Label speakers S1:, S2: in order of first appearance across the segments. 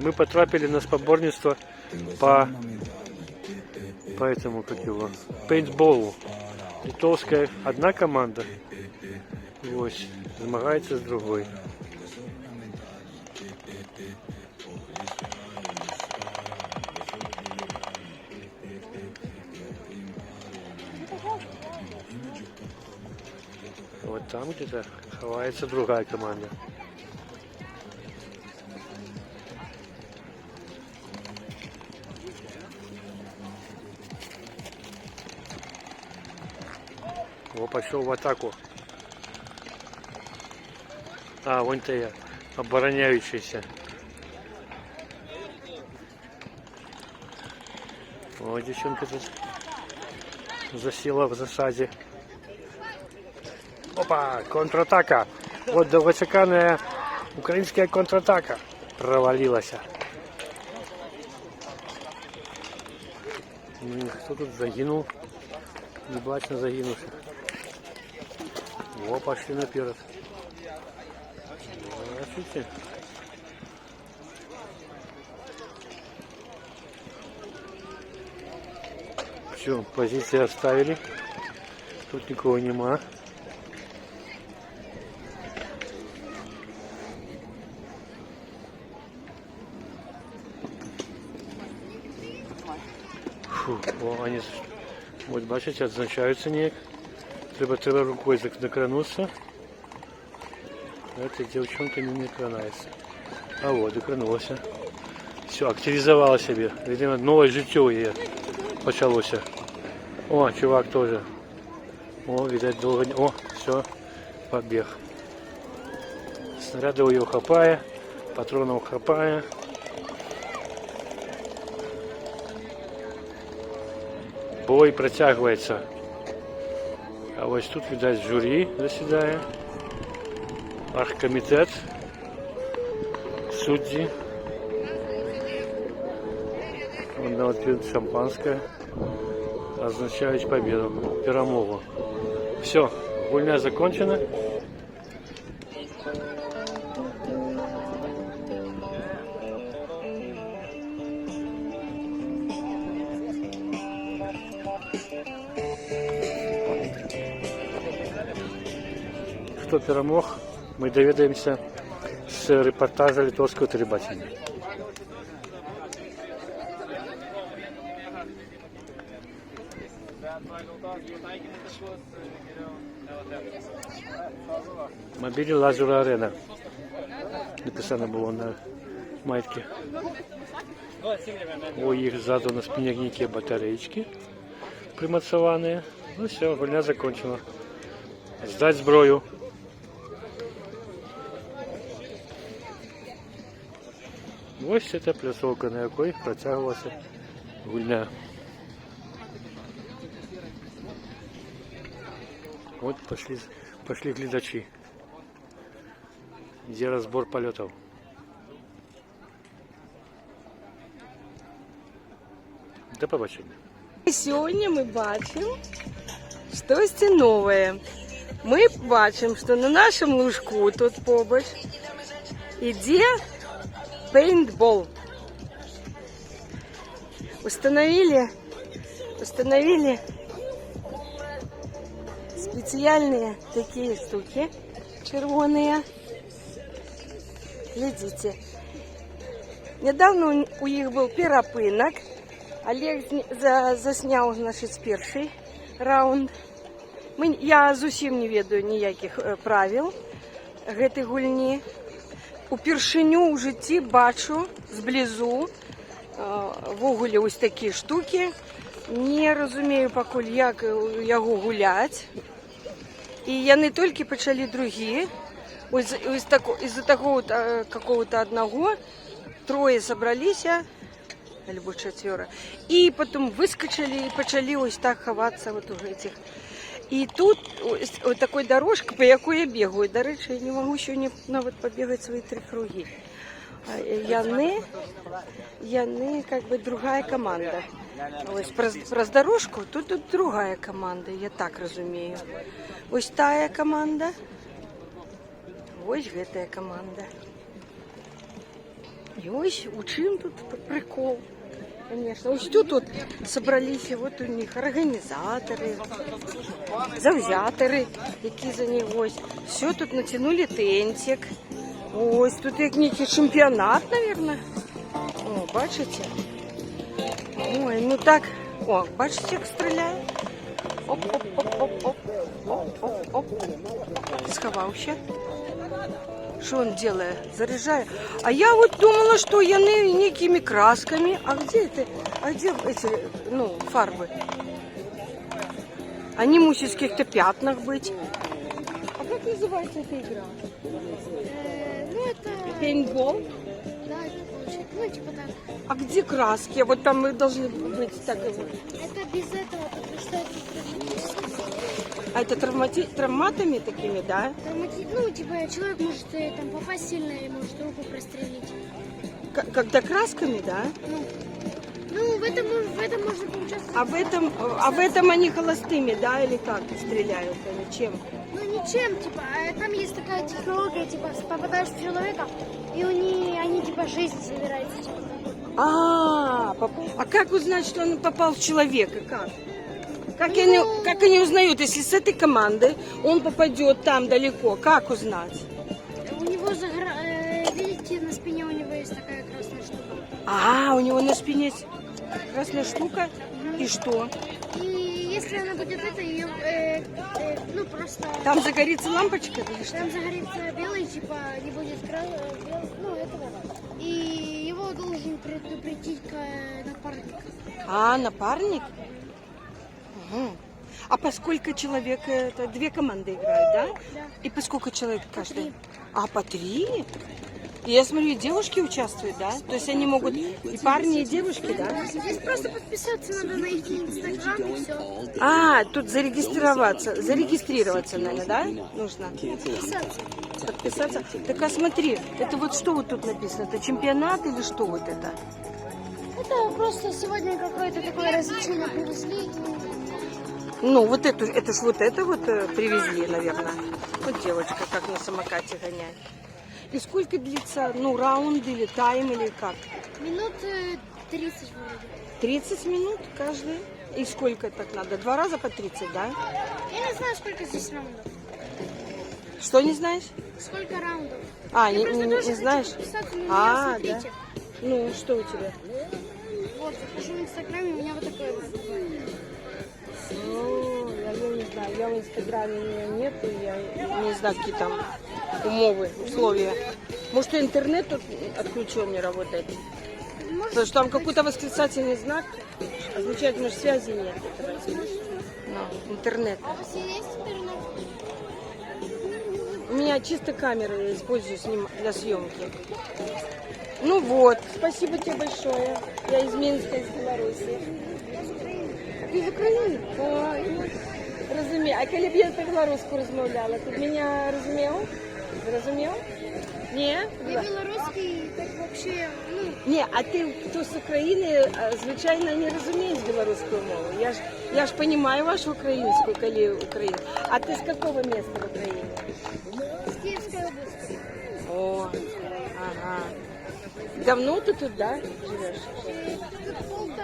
S1: Мы потрапили на споборництво по этому, как его, пейнтболу. Литовская одна команда, ось, змагається з другой. Вот там где-то ховается другая команда. О, пошел в атаку. А, вон-то я, обороняющийся. О, девчонка тут засела в засаде. Опа, контратака. Вот довгочеканная украинская контратака провалилась. Кто тут загинул? Небачно загинувший. О, пошли наперед. Здравствуйте. Все, позиции оставили. Тут никого нема. Фу, о, они, вот бачите, отзначаются ніяк. Треба рукой докрануться. Эта девчонка не докранается. А вот, докранулась. Все, активизовала себе. Видимо, новое життя її почалося. О, чувак тоже. О, видать, долго не... О, все, побег. Снарядов ее хапая, патронов хапая. Бой протягивается. А ось тут, видать, жюри заседає. Аргкомитет. Судьи. Вон вот пьют шампанское. Означает победу, перемогу. Все, гульня закончена. Хто перемог, ми довідаємося з репортажа литовського телебачення. Мобілі Лазура Арена. Написано було на майці. У їх ззаду на спинягнике батареечки примацованные. Ну все, гульня закончена. Здать зброю. Ось ця плясовка, на якій протягувалася гульня. Вот пошли глядачи. Где разбор полетов. До побачення.
S2: Сьогодні ми бачимо щось нове. Ми бачимо, що на нашому лужку тут побач іде пейнтбол. Установили специальные такие штуки червоные. Глядите. Недавно у них был перепинок. Олег заснял, значит, перший раунд. Я зовсім не ведаю ніяких правил гэтай гульні. Упершыню ў жыцці бачу зблізу ввогуле ось такі штуки. Не разумею пакуль, як яго гуляць. І яны толькі пачалі другі. Из-за такого какого-то одного трое собраліся, альбо чацвёра, і потом выскочили і пачалі ось так хавацца вот у гэтых. І тут ось такой дорожка, по якой я бегаю. До речі, я не могу сьогодні навіть побігати свої 3 круги. Яны как бы другая команда. Ось праз дорожку тут другая команда, я так разумею. Ось тая команда. Ось гэтая команда. И ось у чим тут прикол. Конечно, ось тут собрались вот у них организаторы, завзяторы, які за них ось. Все, тут натянули тентик. Ось, тут як некий чемпіонат, наверное. О, бачите? Ой, ну так. О, бачите, як стріляє? Оп-оп-оп-оп-оп. Оп-оп-оп. Сховався. Что он делает? Заряжает. А я вот думала, что я некими красками. А где это? А где эти, ну, фарбы? Они мусят в каких-то пятнах быть. А как называется эта игра?
S3: Ну, это...
S2: Пейнтбол?
S3: Да, это получается. Ну, типа так.
S2: А где краски? Вот там мы должны быть так.
S3: Это без этого, потому что это...
S2: А это травматами такими, да?
S3: Ну, типа, человек может там попасть сильно и может руку прострелить.
S2: Когда красками, да?
S3: Ну, в этом можно поучаствовать.
S2: А в этом они холостыми, да, или как стреляют, или чем?
S3: Ну, ничем, типа, там есть такая технология, типа, попадаешь в человека, и они типа, жизнь забираются. Типа.
S2: А как узнать, что он попал в человека? Как они узнают, если с этой команды он попадет там далеко? Как узнать?
S3: У него, видите, на спине у него есть такая красная штука.
S2: У него на спине есть красная штука. И что?
S3: И если она будет ее, ну, просто...
S2: Там загорится лампочка или что?
S3: Там загорится белый, типа, не будет ну, этого. И его должен предупредить напарник.
S2: Напарник? Угу. А по сколько человек? Это 2 команды играют, да?
S3: Да.
S2: И по сколько человек каждая?
S3: 3.
S2: По 3? И я смотрю, и девушки участвуют, да? То есть они могут и парни, и девушки, да?
S3: Здесь просто подписаться надо на их инстаграм и все.
S2: Тут зарегистрироваться, наверное, да? Нужно подписаться. Так, а смотри, это вот что вот тут написано? Это чемпионат или что вот это?
S3: Это просто сегодня какое-то такое развлечение привезли.
S2: Ну, вот это ж вот это вот привезли, наверное. Вот девочка как на самокате гоняет. И сколько длится, ну, раунд или тайм, или как?
S3: Минут 30 вроде.
S2: 30 минут каждый? И сколько так надо? 2 раза по 30, да?
S3: Я не знаю, сколько здесь раундов.
S2: Что не знаешь?
S3: Сколько раундов?
S2: Не
S3: Я просто тоже хочу
S2: знаешь?
S3: подписаться на меня,
S2: Да.
S3: смотрите.
S2: Ну, что у тебя?
S3: Вот, захожу в инстаграме, у меня вот такое вот.
S2: Я не знаю, я в инстаграме меня нет, и я не знаю, какие там условия. Может, интернет тут отключен, не работает? Потому что там какой-то восклицательный знак означает, может, связи нет. Интернет.
S3: А у вас есть интернет?
S2: У меня чисто камеры я использую для съемки. Ну вот, спасибо тебе большое. Я из Минска, из Беларуси. Ти з України? Розумію. А коли б я по-білоруську розмовляла, ти б мене розумів? Ні?
S3: Я белорусский, так вообще, ну...
S2: Ні, а ти, хто з України, звичайно, не розумієш білоруську мову. Я ж розумію вашу українську, коли Україна. А ти з якого міста в Україні?
S3: С Киевской области.
S2: О, ага. Давно ты тут, да, живешь?
S3: Тут 1,5 года.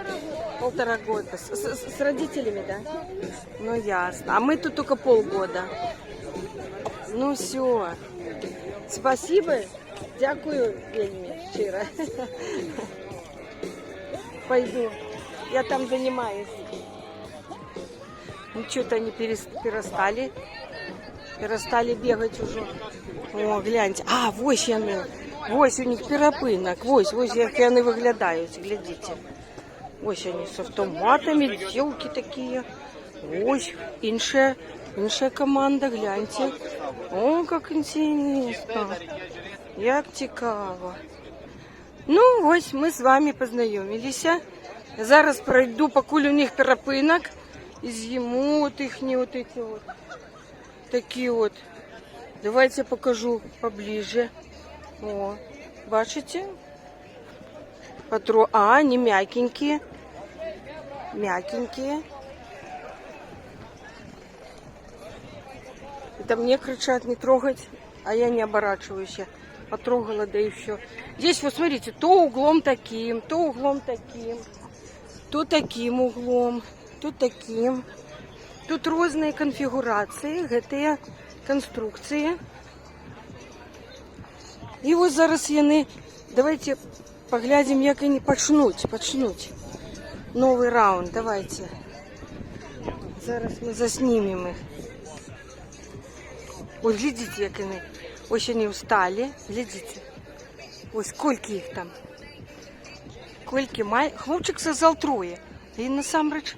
S2: 1,5 года. С родителями, да? Ну, ясно. А мы тут только полгода. Ну, все. Спасибо. Дякую вельми щиро. Пойду. Я там занимаюсь. Ну, что-то они перестали бегать уже. О, гляньте. Ось яны. Ось у них перепинок. Ось як вони виглядають. Глядите. Ось вони з автоматами, дівки такі. Ось інша команда, гляньте. О, як інтересно. Як цікаво. Ну, ось ми з вами познайомилися. Зараз пройду, покуль у них перепинок. І з'їму от їхні от эти вот. Такі от. Давайте я покажу поближе. О, бачите? Они мягенькие. Мягенькие. Это мне кричат не трогать, а я не оборачиваюсь. потрогала, да и все. Здесь, вот смотрите, то углом таким, то углом таким, то таким углом, то таким. Тут разные конфигурации, гэтыя конструкции. И вот зараз яны, давайте поглядим, як они пачнуть. Новый раунд, давайте. Зараз мы заснимем их. Ой, глядите, як они. Ось они устали, глядите. Ой, сколько их там. Кольки хлопчик сказал 3. И насамрэч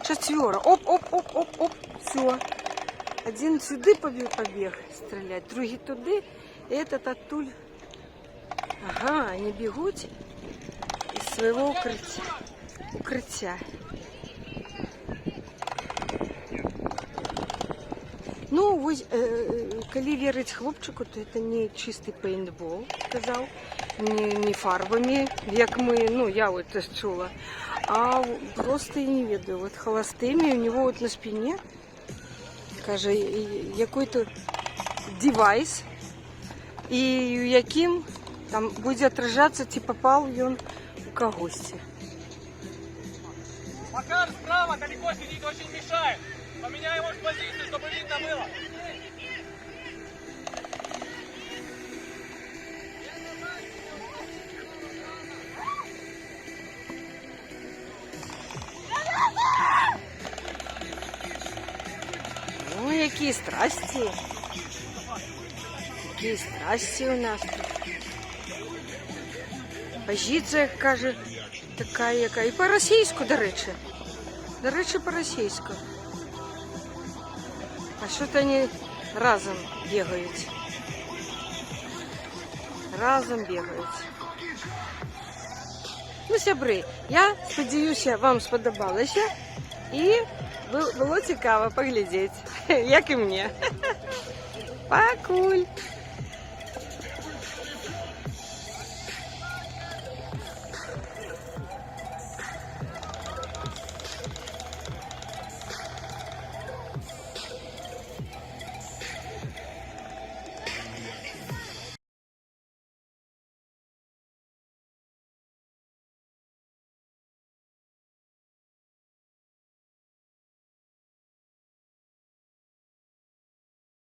S2: 4. Оп. Все. Один сюда побег стрелять, другий туди, и этот оттуль. Ага, они бегут из своего укрытия. Ну, вось, калі верыць хлопчику, то это не чистый пейнтбол, сказал, не фарбами, як мы, ну, я вот это чула, а просто, я не ведаю, вот холостыми, у него вот на спине, каже, какой-то девайс, и яким там будет отражаться, ці попал он у когось.
S4: Макар справа далеко сидит, очень мешает. Поменяй его позицию, чтобы видно было.
S2: Ну, какие страсти. Какие страсти у нас тут. Позиція, каже, така яка. І по-російську, до речі. До речі, по-російську. А що-то вони разом бігають. Разом бігають. Ну, сябри, я сподіваюся, вам сподобалося. І було цікаво поглядіти, як і мені. Пакуль!